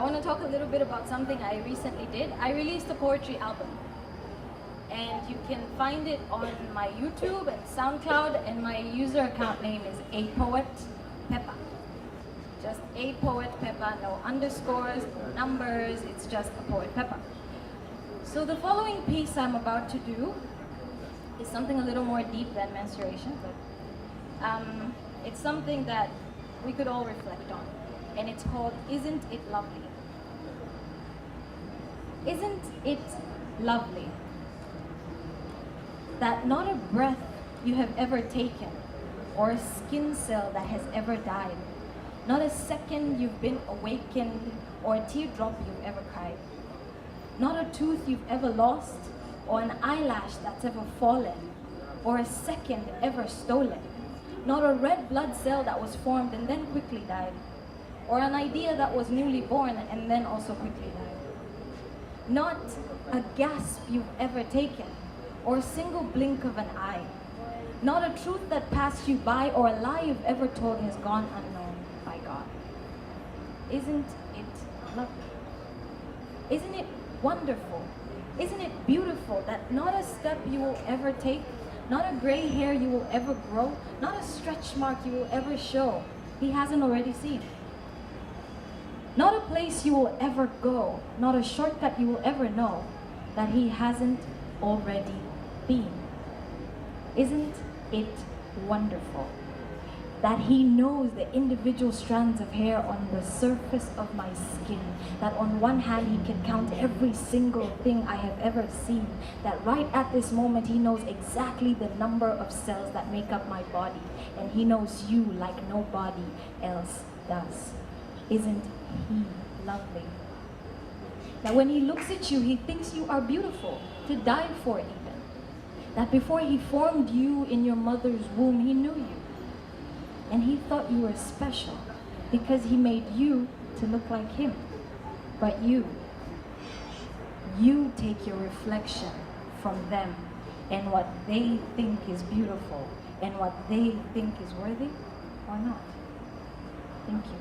I want to talk a little bit about something I recently did. I released a poetry album. And you can find it on my YouTube and SoundCloud, and my user account name is APoetPepa. Just APoetPepa, no underscores, no numbers, it's just APoetPepa. So the following piece I'm about to do is something a little more deep than menstruation, but it's something that we could all reflect on. And it's called, Isn't It Lovely? Isn't it lovely that not a breath you have ever taken, or a skin cell that has ever died, not a second you've been awakened, or a teardrop you've ever cried, not a tooth you've ever lost, or an eyelash that's ever fallen, or a second ever stolen, not a red blood cell that was formed and then quickly died, or an idea that was newly born and then also quickly died, not a gasp you've ever taken, or a single blink of an eye, not a truth that passed you by, or a lie you've ever told has gone unknown by God. Isn't it lovely? Isn't it wonderful? Isn't it beautiful that not a step you will ever take, not a gray hair you will ever grow, not a stretch mark you will ever show, He hasn't already seen? Not a place you will ever go, not a shortcut you will ever know, that He hasn't already been. Isn't it wonderful that He knows the individual strands of hair on the surface of my skin, that on one hand He can count every single thing I have ever seen, that right at this moment He knows exactly the number of cells that make up my body, and He knows you like nobody else does. Isn't He lovely? That when He looks at you, He thinks you are beautiful, to die for even. That before He formed you in your mother's womb, He knew you. And He thought you were special because He made you to look like Him. But you take your reflection from them and what they think is beautiful and what they think is worthy or not. Thank you.